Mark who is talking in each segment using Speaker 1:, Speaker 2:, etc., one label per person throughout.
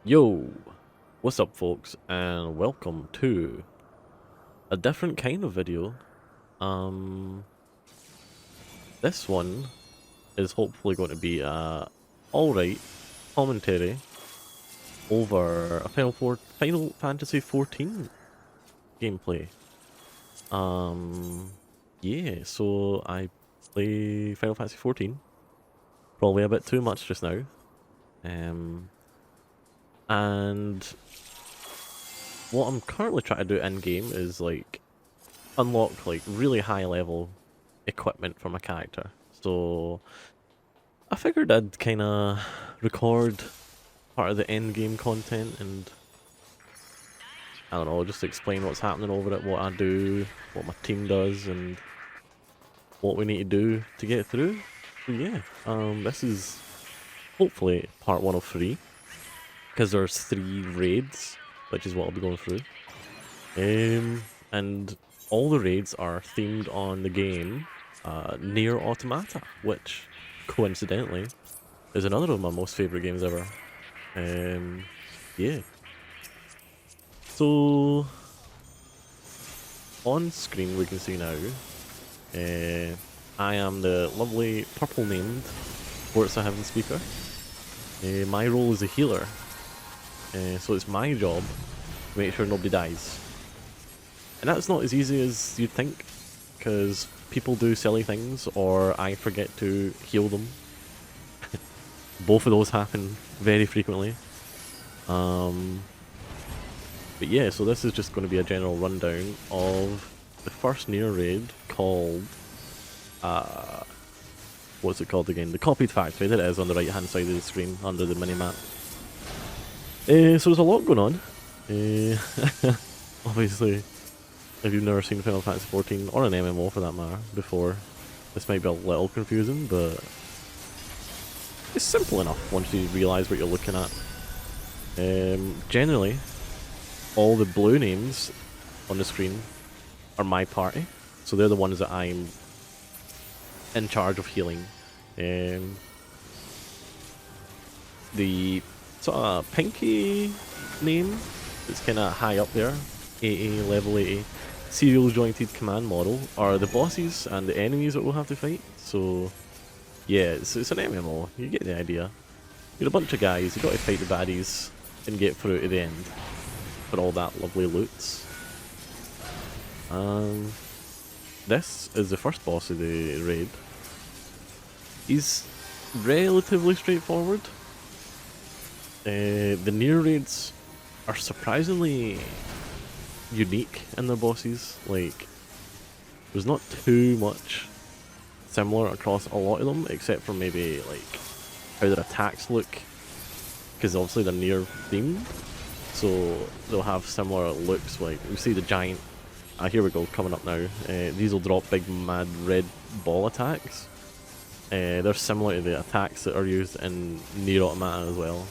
Speaker 1: Yo, what's up folks, and welcome to a different kind of video. Um, this one is hopefully going to be a alright commentary over a Final Fantasy 14 gameplay. Yeah, so I play Final Fantasy 14, probably a bit too much just now. And what I'm currently trying to do in game is like unlock like really high level equipment for my character. So I figured I'd kind of record part of the end game content and I don't know, just explain what's happening over it, what I do, what my team does, and what we need to do to get through. So yeah, this is hopefully part 1 of 3 because there's 3 raids, which is what I'll be going through. And all the raids are themed on the game Nier Automata, which coincidentally is another of my most favorite games ever. Yeah. So on screen we can see now, I am the lovely purple named Forza Heaven speaker. My role is a healer, so it's my job to make sure nobody dies. And that's not as easy as you'd think, because people do silly things or I forget to heal them. Both of those happen very frequently. But yeah, so this is just going to be a general rundown of the first Nier raid called, what's it called again? The Copied Factory. There it is on the right hand side of the screen under the minimap. So there's a lot going on. Obviously, if you've never seen Final Fantasy 14 or an MMO for that matter before, this might be a little confusing, but it's simple enough once you realise what you're looking at. Generally, all the blue names on the screen are my party, so they're the ones that I'm in charge of healing. The sort of pinky name that's kind of high up there, AA, level 80, serial jointed command model, are the bosses and the enemies that we'll have to fight. So yeah, it's an MMO, you get the idea. You're a bunch of guys, you got to fight the baddies and get through to the end for all that lovely loot. This is the first boss of the raid. He's relatively straightforward. The Nier raids are surprisingly unique in their bosses. Like, there's not too much similar across a lot of them, except for maybe like how their attacks look, because obviously they're Nier themed, so they'll have similar looks. Like we see the giant, here we go, coming up now. These will drop big mad red ball attacks. They're similar to the attacks that are used in Nier Automata as well.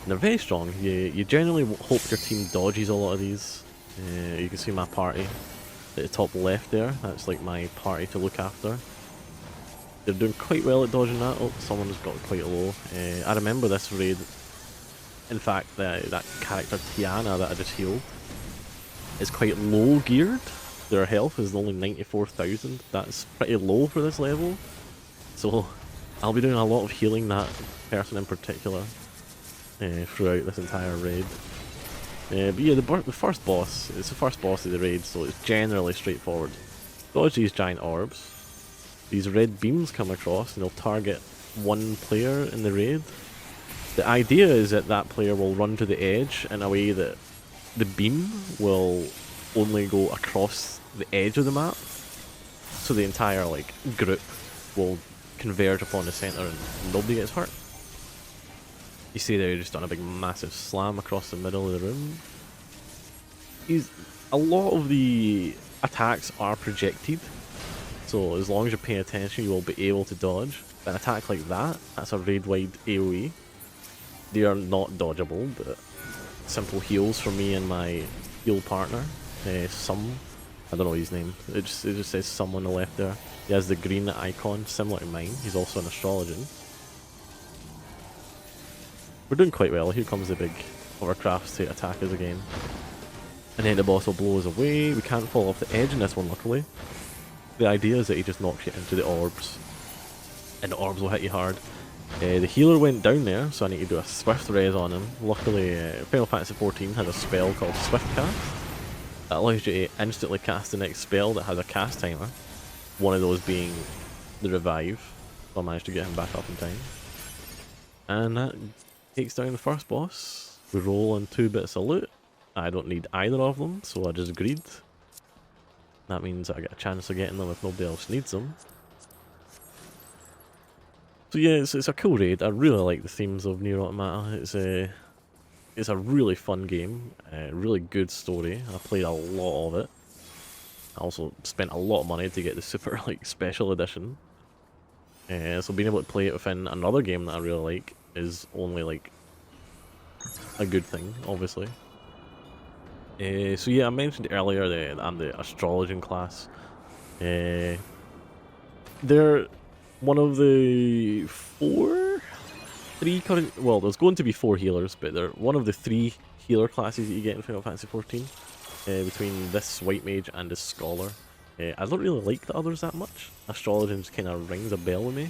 Speaker 1: And they're very strong. You generally hope your team dodges a lot of these. You can see my party at the top left there. That's like my party to look after. They're doing quite well at dodging that. Oh, someone's got quite low. I remember this raid. In fact, that character Tiana that I just healed is quite low geared. Their health is only 94,000. That's pretty low for this level. So I'll be doing a lot of healing that person in particular throughout this entire raid. But yeah, the first boss, it's the first boss of the raid, so it's generally straightforward. Dodge these giant orbs. These red beams come across and they'll target one player in the raid. The idea is that that player will run to the edge in a way that the beam will only go across the edge of the map, so the entire like group will converge upon the center and nobody gets hurt. You see there, just done a big massive slam across the middle of the room. A lot of the attacks are projected, so as long as you're paying attention you will be able to dodge. An attack like that, that's a raid-wide AoE. They are not dodgeable, but simple heals for me and my heal partner. I don't know his name. It just says Some on the left there. He has the green icon, similar to mine. He's also an Astrologian. We're doing quite well. Here comes the big hovercrafts to attack us again. And then the boss will blow us away. We can't fall off the edge in this one, luckily. The idea is that he just knocks you into the orbs. And the orbs will hit you hard. The healer went down there, so I need to do a swift res on him. Luckily, Final Fantasy XIV has a spell called Swift Cast. That allows you to instantly cast the next spell that has a cast timer. One of those being the revive. So I managed to get him back up in time. And that takes down the first boss. We roll on 2 bits of loot. I don't need either of them, so I just agreed. That means I get a chance of getting them if nobody else needs them. So yeah, it's a cool raid. I really like the themes of Nier Automata. It's a really fun game, really good story. I played a lot of it. I also spent a lot of money to get the super special edition. So being able to play it within another game that I really like is only a good thing, obviously. So yeah, I mentioned earlier that I'm the Astrologian class. They're one of the three current, well, there's going to be 4 healers, but they're one of the 3 healer classes that you get in Final Fantasy XIV. Between this White Mage and this Scholar. I don't really like the others that much. Astrologian just kind of rings a bell with me.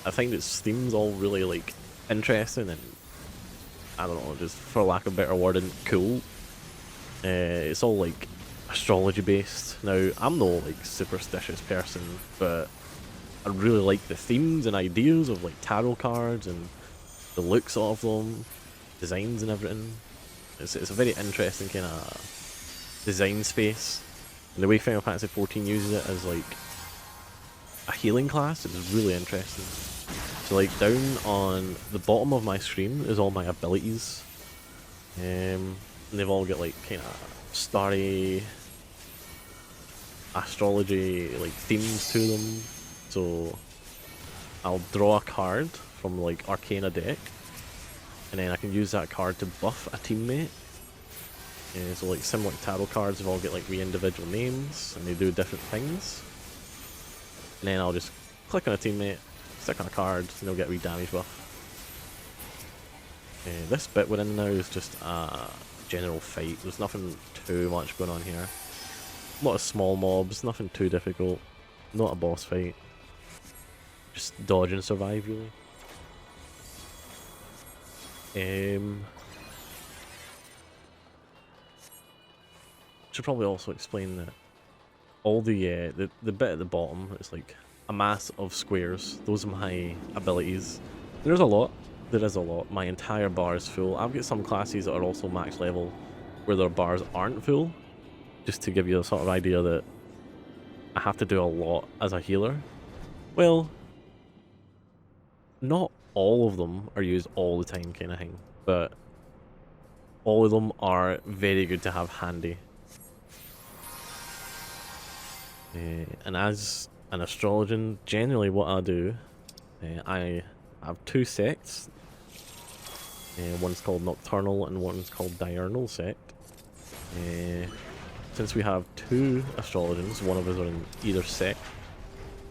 Speaker 1: I find its themes all really interesting and, I don't know, just for lack of a better word, cool. It's all astrology based. Now, I'm no superstitious person, but I really like the themes and ideas of tarot cards and the looks of them, designs and everything. It's a very interesting kind of design space. And the way Final Fantasy XIV uses it as a healing class is really interesting. So down on the bottom of my screen is all my abilities. And they've all got kind of starry astrology themes to them. So I'll draw a card from Arcana deck, and then I can use that card to buff a teammate. So similar tarot cards have all got wee individual names, and they do different things. And then I'll just click on a teammate, stick on a card, and they'll get a wee damage buff. This bit we're in now is just a general fight. There's nothing too much going on here. A lot of small mobs, nothing too difficult. Not a boss fight. Just dodge and survive, really. Should probably also explain that all the bit at the bottom is a mass of squares. Those are my abilities. There's a lot. There is a lot. My entire bar is full. I've got some classes that are also max level where their bars aren't full. Just to give you a sort of idea that I have to do a lot as a healer. Well, not all of them are used all the time kind of thing, but all of them are very good to have handy. And as an Astrologian, generally what I do, I have 2 sects. One's called Nocturnal and one's called Diurnal sect. Since we have 2 Astrologians, one of us are in either sect.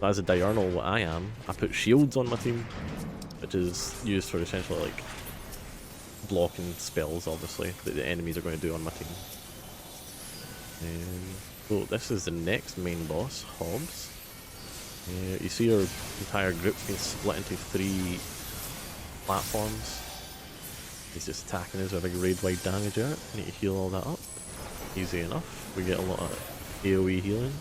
Speaker 1: As a Diurnal, what I am, I put shields on my team, which is used for essentially blocking spells, obviously, that the enemies are going to do on my team. So this is the next main boss, Hobbs. You see our entire group's been split into 3 platforms. He's just attacking us with a big raid-wide damage out. Need to heal all that up. Easy enough. We get a lot of AoE healing.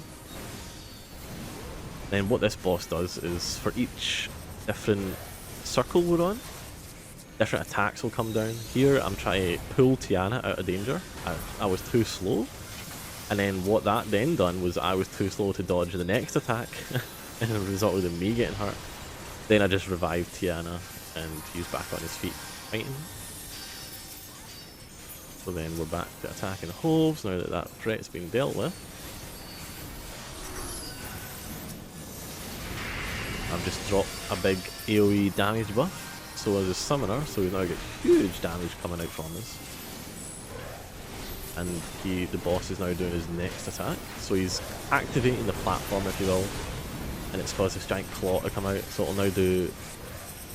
Speaker 1: Then what this boss does is for each different circle we're on, different attacks will come down. Here I'm trying to pull Tiana out of danger. I was too slow. And then what that then done was I was too slow to dodge the next attack. And it resulted in me getting hurt. Then I just revived Tiana and he's back on his feet fighting. So then we're back to attacking Hobbs now that that threat's been dealt with. I've just dropped a big AoE damage buff. So as a summoner, so we now get huge damage coming out from us. And the boss is now doing his next attack. So he's activating the platform, if you will. And it's caused this giant claw to come out. So it'll now do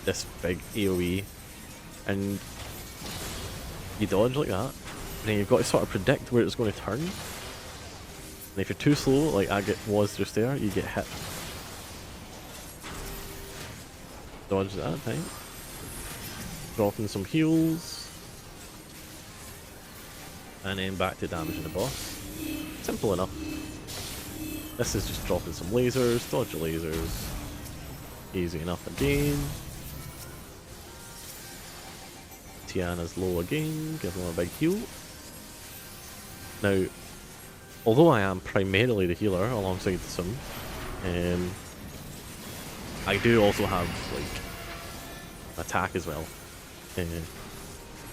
Speaker 1: this big AoE. and you dodge like that, and then you've got to sort of predict where it's going to turn. And if you're too slow, like I was just there, you get hit. Dodge that time. Dropping some heals. And then back to damaging the boss. Simple enough. This is just dropping some lasers, dodge the lasers. Easy enough again. Tiana's low again, give him a big heal. Now, although I am primarily the healer alongside the Sim, I do also have like attack as well.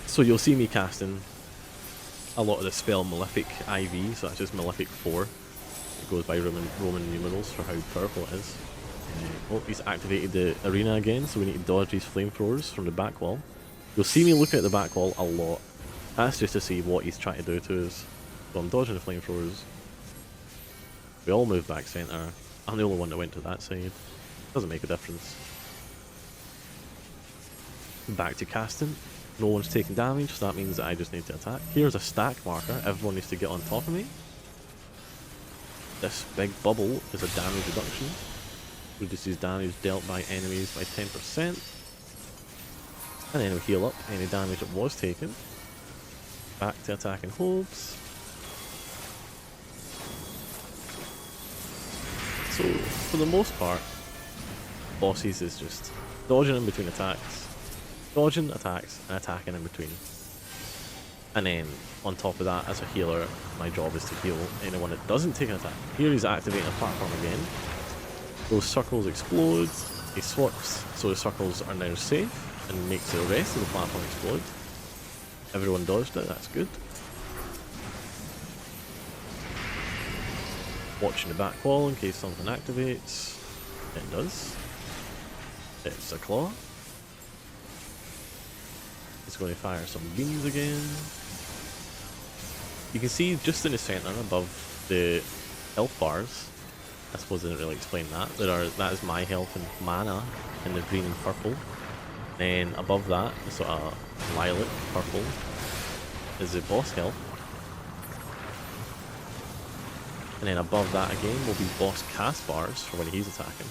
Speaker 1: So you'll see me casting a lot of the spell Malefic IV, so that's just Malefic 4. It goes by Roman numerals for how powerful it is. Oh, he's activated the arena again, so we need to dodge these flamethrowers from the back wall. You'll see me looking at the back wall a lot. That's just to see what he's trying to do to us. So I'm dodging the flamethrowers. We all move back centre. I'm the only one that went to that side. Doesn't make a difference. Back to casting. No one's taking damage, so that means that I just need to attack. Here's a stack marker. Everyone needs to get on top of me. This big bubble is a damage reduction. Reduces damage dealt by enemies by 10%. And then we heal up any damage that was taken. Back to attacking hobs. So, for the most part, bosses is just dodging in between attacks, dodging attacks, and attacking in between. And then, on top of that, as a healer, my job is to heal anyone that doesn't take an attack. Here he's activating a platform again. Those circles explode, he swaps, so the circles are now safe, and makes the rest of the platform explode. Everyone dodged it, that's good. Watching the back wall in case something activates. It does. It's a claw. It's going to fire some beams again. You can see just in the centre above the health bars, I suppose I didn't really explain that. That is my health and mana in the green and purple. Then above that, the sort of lilac purple, is the boss health. And then above that again will be boss cast bars for when he's attacking.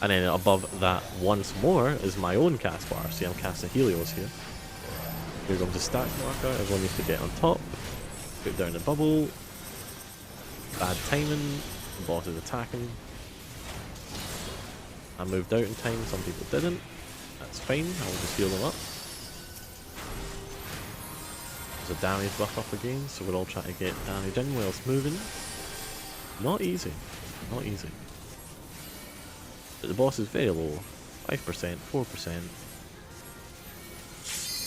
Speaker 1: And then above that once more is my own cast bar. See, I'm casting Helios here. Here comes the stack marker. Everyone needs to get on top. Put down the bubble. Bad timing. The boss is attacking. I moved out in time. Some people didn't. That's fine. I'll just heal them up. There's a damage buff up again, so we're all trying to get damage in while it's moving. Not easy. Not easy. But the boss is very low. 5%, 4%.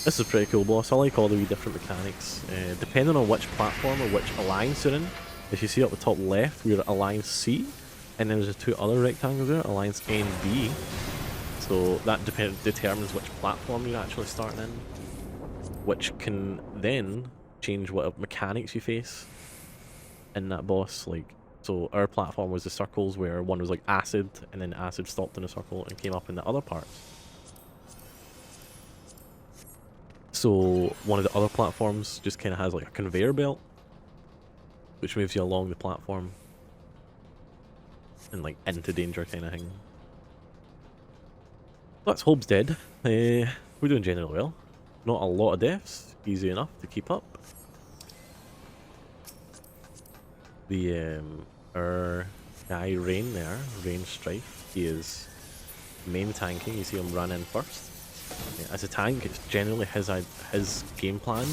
Speaker 1: This is a pretty cool boss. I like all the wee different mechanics. Depending on which platform or which alliance you're in, if you see up the top left, we're at Alliance C, and then there's the two other rectangles there, Alliance A and B. So that determines which platform you're actually starting in, which can then change what mechanics you face in that boss. Like, so our platform was the circles, where one was like acid, and then acid stopped in a circle and came up in the other parts. So one of the other platforms just kind of has like a conveyor belt, which moves you along the platform and like into danger kind of thing. That's Hope's dead. We're doing generally well. Not a lot of deaths, easy enough to keep up. The our guy Rain there, Rain Strife, he is main tanking. You see him run in first. As a tank, it's generally his game plan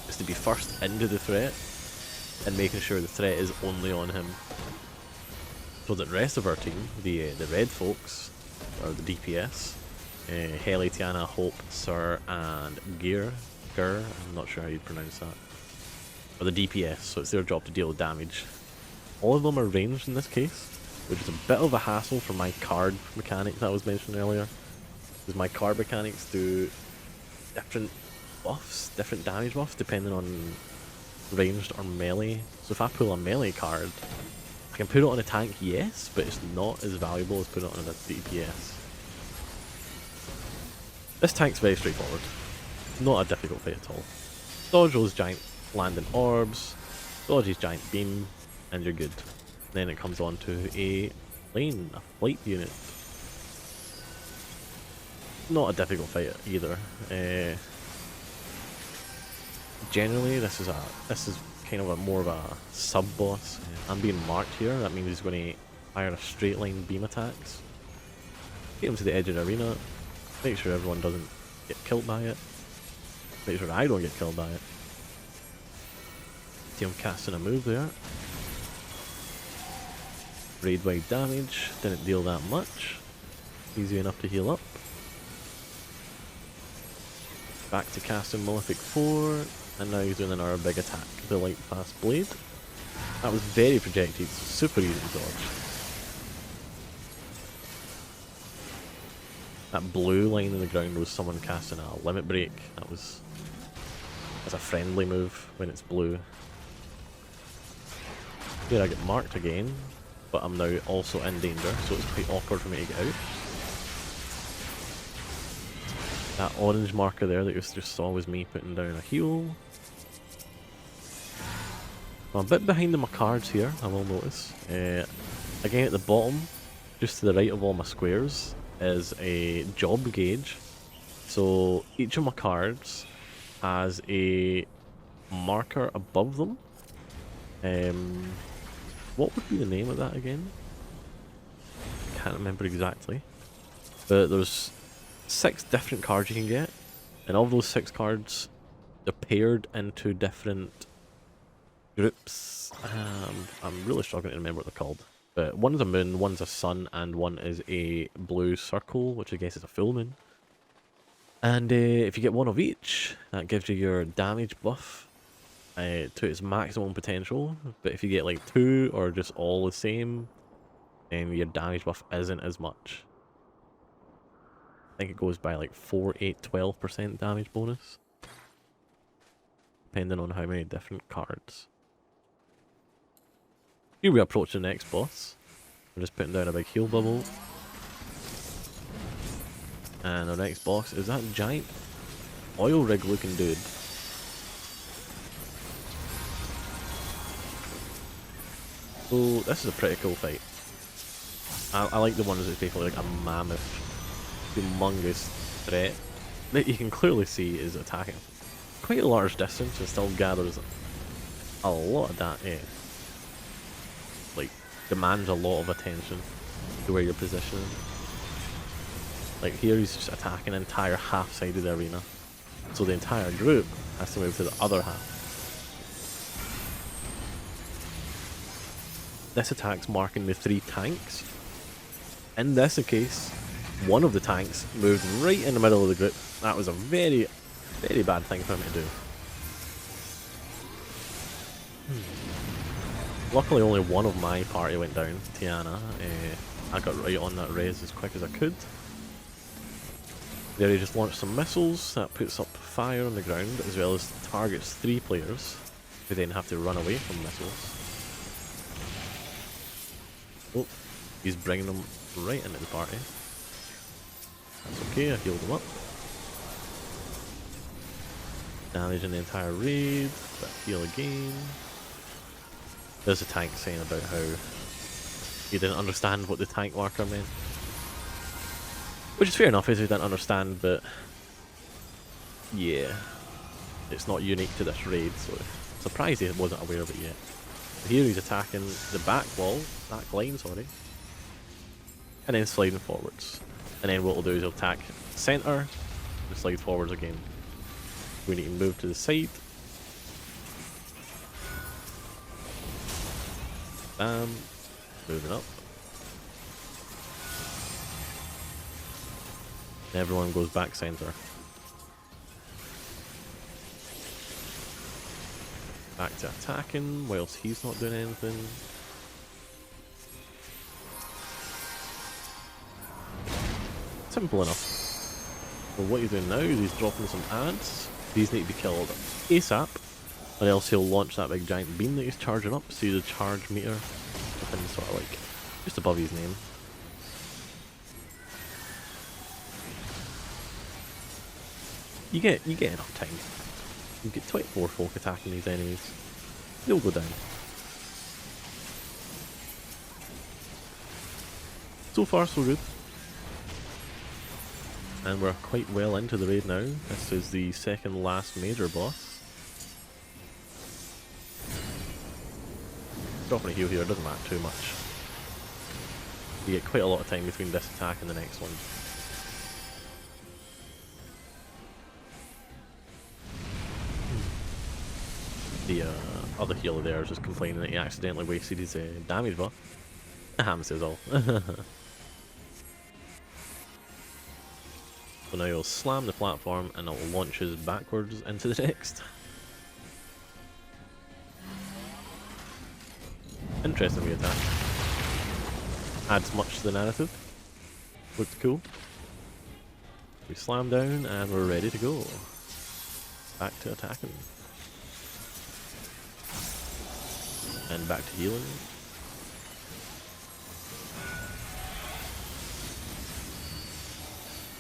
Speaker 1: is to be first into the threat and making sure the threat is only on him. So that the rest of our team, the red folks, or the DPS, Heli, Tiana, Hope, Sir, and Gur, I'm not sure how you'd pronounce that, or the DPS, so it's their job to deal with damage. All of them are ranged in this case, which is a bit of a hassle for my card mechanic that I was mentioning earlier. Because my card mechanics do different buffs, different damage buffs, depending on ranged or melee. So if I pull a melee card, I can put it on a tank, yes, but it's not as valuable as putting it on a DPS. This tank's very straightforward. Not a difficult fight at all. Dodge those giant landing orbs, dodge his giant beam, and you're good. Then it comes on to a plane, a flight unit. Not a difficult fight either. Generally, this is kind of more of a sub boss. I'm being marked here. That means he's going to fire a straight line beam attacks. Get him to the edge of the arena. Make sure everyone doesn't get killed by it. Make sure I don't get killed by it. See him casting a move there. Raid wide damage. Didn't deal that much. Easy enough to heal up. Back to casting Malefic 4, and now he's doing another big attack, the Light Fast Blade. That was very projected, super easy to dodge. That blue line in the ground was someone casting a Limit Break. That's a friendly move when it's blue. Here I get marked again, but I'm now also in danger, so it's quite awkward for me to get out. That orange marker there that you just saw was me putting down a heal. I'm a bit behind in my cards here, I will notice. Again at the bottom, just to the right of all my squares, is a job gauge. So each of my cards has a marker above them. What would be the name of that again? Can't remember exactly. But there's 6 different cards you can get, and of those 6 cards, they're paired into different groups. I'm really struggling to remember what they're called. But one is a moon, one's a sun, and one is a blue circle, which I guess is a full moon. And if you get one of each, that gives you your damage buff to its maximum potential. But if you get like 2 or just all the same, then your damage buff isn't as much. I think it goes by like 4, 8, 12% damage bonus. Depending on how many different cards. Here we approach the next boss. I'm just putting down a big heal bubble. And our next boss is that giant oil rig looking dude. So this is a pretty cool fight. I like the ones that basically like a mammoth, humongous threat that you can clearly see is attacking quite a large distance and still gathers a lot of that, like demands a lot of attention to where you're positioning. Like here he's just attacking an entire half side of the arena, so the entire group has to move to the other half. This attack's marking the 3 tanks. In this case, one of the tanks moved right in the middle of the group. That was a very, very bad thing for him to do. Luckily only one of my party went down, Tiana. I got right on that res as quick as I could. There he just launched some missiles, that puts up fire on the ground, as well as targets 3 players, who then have to run away from missiles. Oh, he's bringing them right into the party. That's okay, I healed him up. Damage in the entire raid, but heal again. There's a tank saying about how he didn't understand what the tank marker meant. Which is fair enough, if he didn't understand, but yeah, it's not unique to this raid, so I'm surprised he wasn't aware of it yet. Here he's attacking the back wall, back line, sorry, and then sliding forwards. And then what he'll do is he'll attack center and slide forwards again. We need to move to the side. Bam, moving up. Everyone goes back center. Back to attacking, whilst he's not doing anything. Simple enough. So what he's doing now is he's dropping some ads. These need to be killed ASAP, or else he'll launch that big giant beam that he's charging up. See the charge meter up in sort of like just above his name. you get enough time. You get 24 folk attacking these enemies. They'll go down. So far so good. And we're quite well into the raid now. This is the second last major boss. Dropping a heal here doesn't matter too much. You get quite a lot of time between this attack and the next one. The other healer there is just complaining that he accidentally wasted his damage buff. Ham says all. So now he'll slam the platform and it'll launch us backwards into the next. Interesting wee attack. Adds much to the narrative. Looked cool. We slam down and we're ready to go. Back to attacking. And back to healing.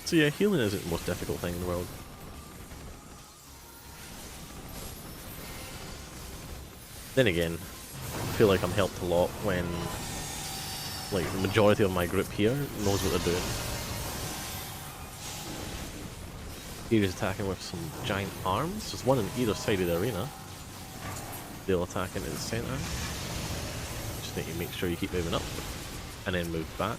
Speaker 1: So yeah, healing isn't the most difficult thing in the world. Then again, I feel like I'm helped a lot when like the majority of my group here knows what they're doing. Here he's attacking with some giant arms. There's one on either side of the arena. They'll attack into the centre. Just need to make sure you keep moving up and then move back.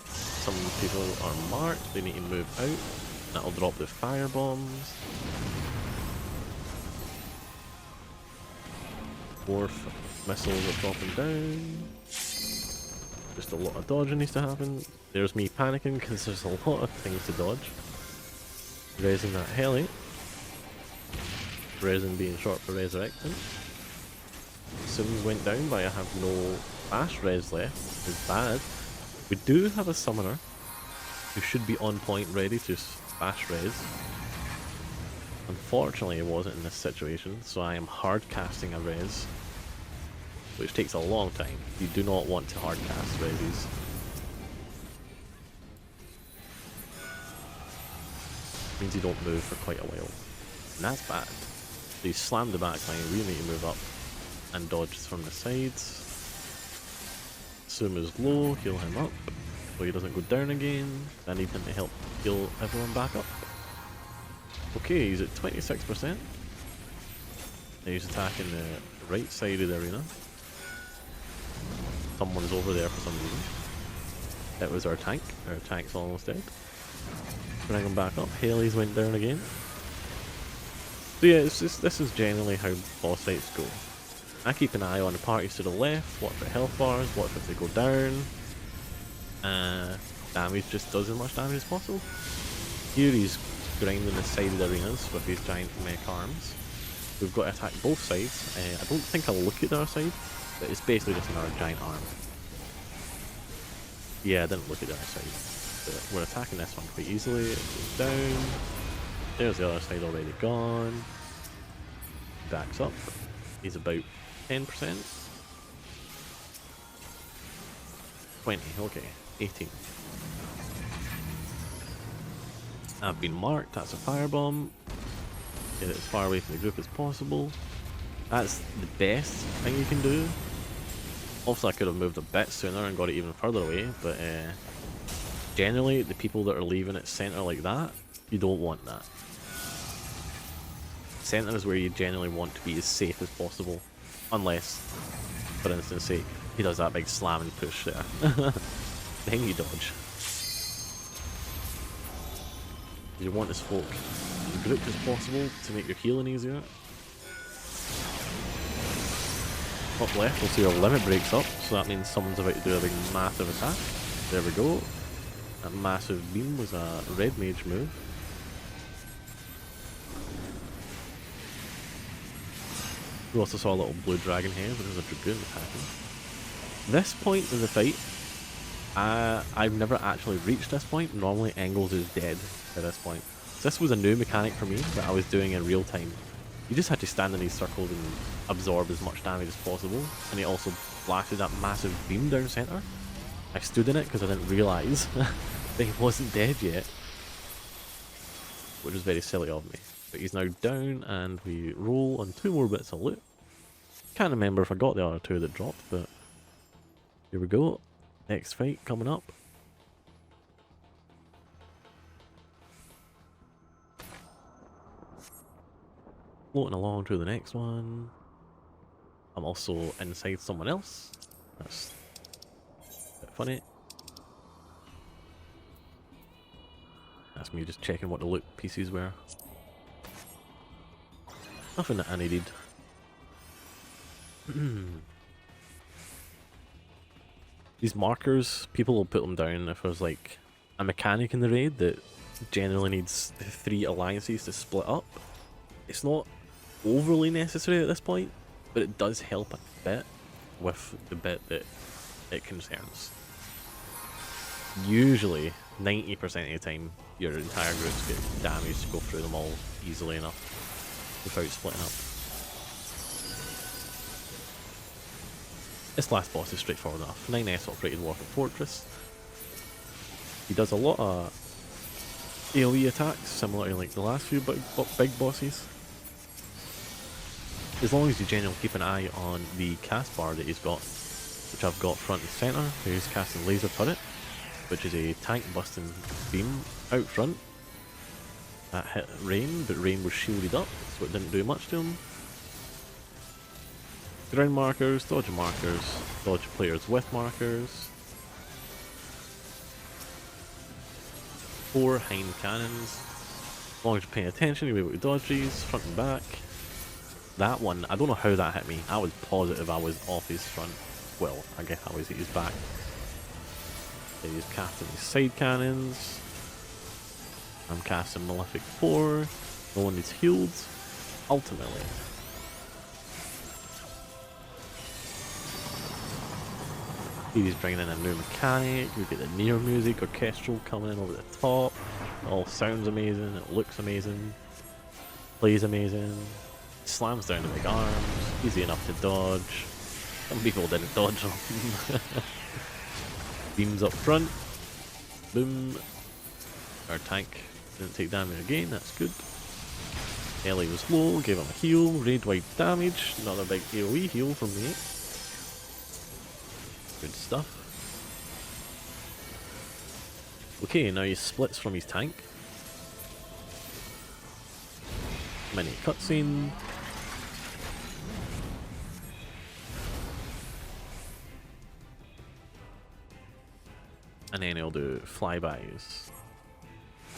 Speaker 1: Some people are marked, they need to move out. That'll drop the fire bombs. Dwarf missiles are dropping down. Just a lot of dodging needs to happen. There's me panicking because there's a lot of things to dodge. Raising that heli. Resin being short for resurrecting. Sims went down, but I have no fast res left. It's bad. We do have a summoner who should be on point ready to fast res. Unfortunately it wasn't in this situation, so I am hard casting a res, which takes a long time. You do not want to hard cast reses. Means you don't move for quite a while. And that's bad. So you slam the backline, we need to move up and dodge from the sides. Suma's low, heal him up so he doesn't go down again. I need him to help heal everyone back up. Okay, he's at 26%. Now he's attacking the right side of the arena. Someone's over there for some reason. That was our tank. Our tank's almost dead. Bring him back up. Haley's went down again. So yeah, this is generally how boss fights go. I keep an eye on the parties to the left, watch for health bars, watch if they go down. Damage just does as much damage as possible. Here he's grinding the side of the arenas with these giant mech arms. We've got to attack both sides. I don't think I'll look at the other side, but it's basically just another giant arm. Yeah, I didn't look at the other side. But we're attacking this one quite easily. It goes down. There's the other side already gone. Backs up. He's about 10%. 20, okay. 18. I've been marked, that's a firebomb. Get it as far away from the group as possible. That's the best thing you can do. Also I could have moved a bit sooner and got it even further away, but generally the people that are leaving at centre like that, you don't want that. Centre is where you generally want to be as safe as possible. Unless, for instance, say he does that big slam and push there. Then you dodge. You want as folk as grouped as possible to make your healing easier. Up left, we'll see our limit breaks up, so that means someone's about to do a big massive attack. There we go. That massive beam was a red mage move. We also saw a little blue dragon here, but there's a dragoon attacking. This point in the fight, I've never actually reached this point. Normally Engels is dead at this point. So this was a new mechanic for me that I was doing in real time. You just had to stand in these circles and absorb as much damage as possible, and he also blasted that massive beam down centre. I stood in it because I didn't realise that he wasn't dead yet, which was very silly of me. But he's now down, and we roll on 2 more bits of loot. Can't remember if I got the other 2 that dropped, but here we go. Next fight coming up. Floating along to the next one. I'm also inside someone else. That's a bit funny. That's me just checking what the loot pieces were. Nothing that I needed. These markers, people will put them down if there's like a mechanic in the raid that generally needs 3 alliances to split up. It's not overly necessary at this point, but it does help a bit with the bit that it concerns. Usually, 90% of the time, your entire groups get damaged to go through them all easily enough without splitting up. This last boss is straightforward enough. 9S operated Walker Fortress. He does a lot of AoE attacks, similar to like the last few big bosses. As long as you generally keep an eye on the cast bar that he's got, which I've got front and centre. He's casting Laser Turret, which is a tank busting beam out front. That hit Rain, but Rain was shielded up, so it didn't do much to him. Ground markers, dodge players with markers. 4 hind cannons. As long as you're paying attention, you'll be able to dodge these, front and back. That one, I don't know how that hit me. I was positive I was off his front. Well, I guess I was at his back. Then he's casting these side cannons. I'm casting Malefic 4. No one needs healed. Ultimately. He's bringing in a new mechanic. We get the Nier music, orchestral coming in over the top. It all sounds amazing. It looks amazing. Plays amazing. Slams down the big arms. Easy enough to dodge. Some people didn't dodge them. Beams up front. Boom. Our tank didn't take damage again. That's good. Ellie was low. Gave him a heal. Raid wide damage. Another big AoE heal from me. Good stuff. Okay, now he splits from his tank. Mini cutscene. And then he'll do flybys.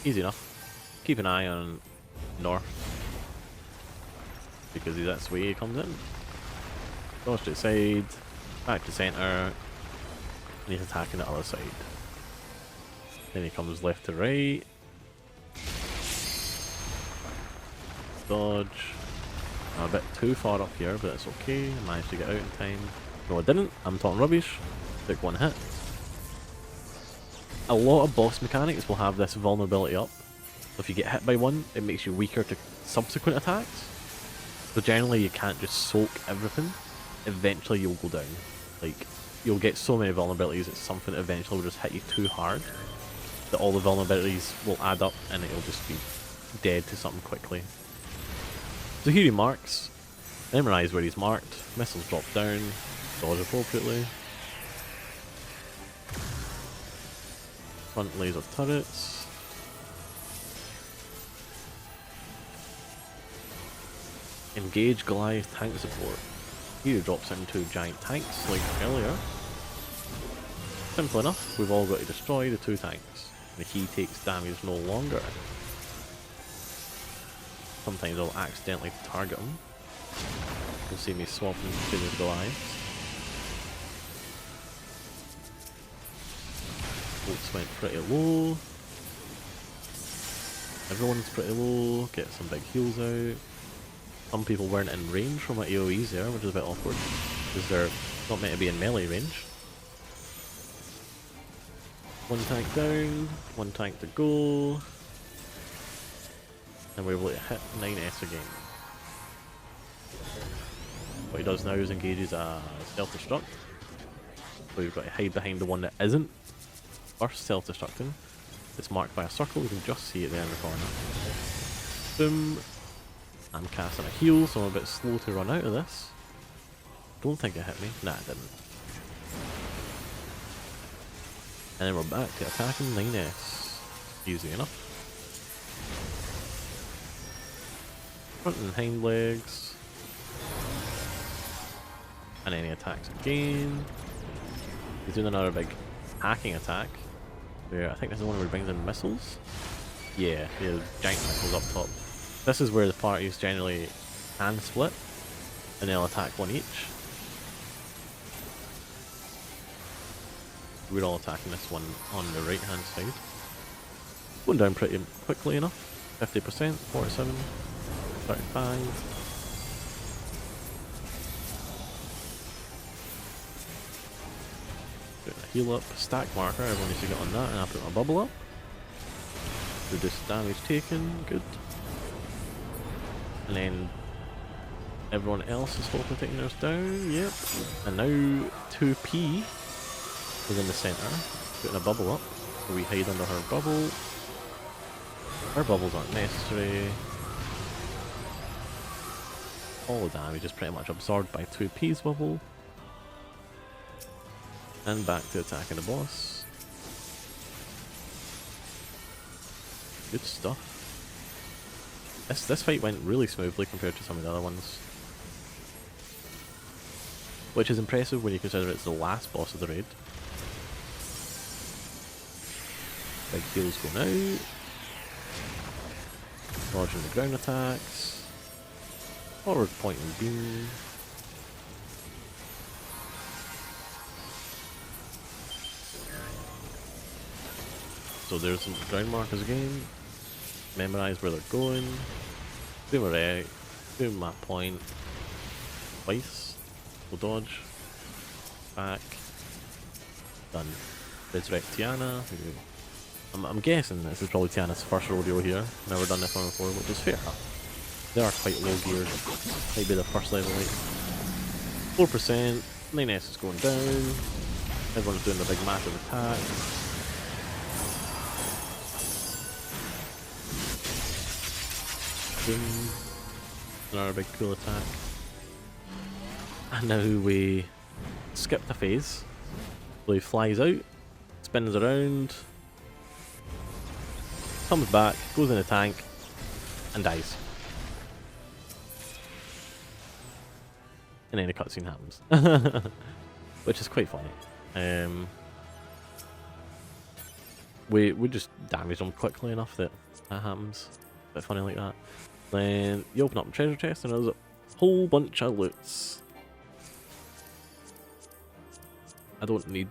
Speaker 1: Easy enough. Keep an eye on north, because that's where he comes in. Dodge to the side, back to centre. And he's attacking the other side. Then he comes left to right. Dodge. I'm a bit too far up here, but it's okay. I managed to get out in time. No, I didn't. I'm talking rubbish. Took 1 hit. A lot of boss mechanics will have this vulnerability up. So if you get hit by one, it makes you weaker to subsequent attacks. So generally you can't just soak everything. Eventually you'll go down. Like, you'll get so many vulnerabilities that something eventually will just hit you too hard that all the vulnerabilities will add up and it'll just be dead to something quickly. So here he marks. Memorize where he's marked. Missiles drop down. Dodge appropriately. Front laser turrets. Engage Goliath tank support. Here he drops in 2 giant tanks like earlier. Simple enough, we've all got to destroy the 2 tanks. And he takes damage no longer. Sometimes I'll accidentally target him. You'll see me swapping to the Goliath. Bolts went pretty low. Everyone's pretty low. Get some big heals out. Some people weren't in range from my AoEs there, which is a bit awkward, because they're not meant to be in melee range. 1 tank down, 1 tank to go, and we're able to hit 9S again. What he does now is engages a self-destruct. So you've got to hide behind the one that isn't first self-destructing. It's marked by a circle, you can just see it there in the corner. Boom. I'm casting a heal, so I'm a bit slow to run out of this. Don't think it hit me. Nah, it didn't. And then we're back to attacking 9S. Easy enough. Front and hind legs. And then he attacks again. He's doing another big hacking attack. Where I think this is the one where he brings in missiles. Yeah, he has giant missiles up top. This is where the parties generally can split. And they'll attack one each. We're all attacking this one on the right hand side. Going down pretty quickly enough. 50%, 47, 35. Putting a heal up, stack marker, everyone needs to get on that, and I'll put my bubble up. Reduce damage taken, good. And then everyone else is hoping taking theirs down, yep. And now 2P is in the centre, putting a bubble up, so we hide under her bubble. Her bubbles aren't necessary. All the damage is pretty much absorbed by 2P's bubble. And back to attacking the boss. Good stuff. This fight went really smoothly compared to some of the other ones. Which is impressive when you consider it's the last boss of the raid. Big heals going out. Dodging the ground attacks. Forward point and beam. So there's some ground markers again. Memorize where they're going. Boomerang. Boom that point. Twice. We'll dodge. Back. Done. Resurrect Tiana. I'm guessing this is probably Tiana's first rodeo here. Never done this one before, which is fair. They are quite low geared. Might be the first level like 4%. 9S is going down. Everyone's doing the big massive attack. Boom. Another big cool attack. And now we skip the phase. So he flies out, spins around, comes back, goes in a tank, and dies. And then a cutscene happens. Which is quite funny. We just damage them quickly enough that happens. A bit funny like that. Then you open up the treasure chest and there's a whole bunch of loots. I don't need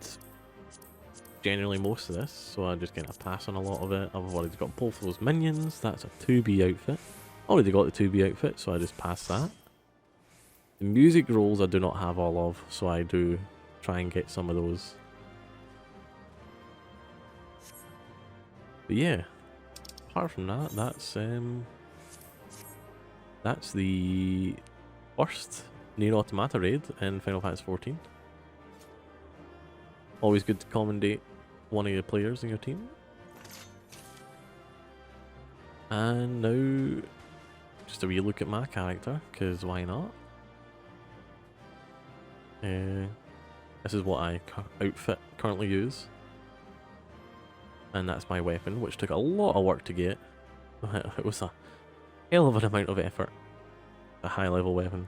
Speaker 1: generally most of this, so I just kind of pass on a lot of it. I've already got both of those minions. That's a 2B outfit. Already got the 2B outfit, so I just pass that. The music rolls I do not have all of, so I do try and get some of those. But yeah, apart from that, that's the first Nier Automata raid in Final Fantasy 14. Always good to commendate one of your players in your team. And now, just a wee look at my character, because why not? This is what I outfit currently use. And that's my weapon, which took a lot of work to get. It was a hell of an amount of effort. A high level weapon.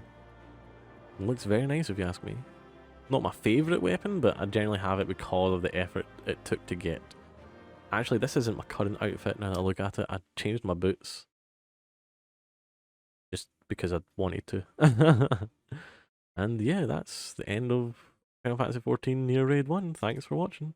Speaker 1: It looks very nice if you ask me. Not my favourite weapon, but I generally have it because of the effort it took to get. Actually, this isn't my current outfit now that I look at it. I changed my boots. Just because I wanted to. And yeah, that's the end of Final Fantasy 14 Nier Raid 1. Thanks for watching.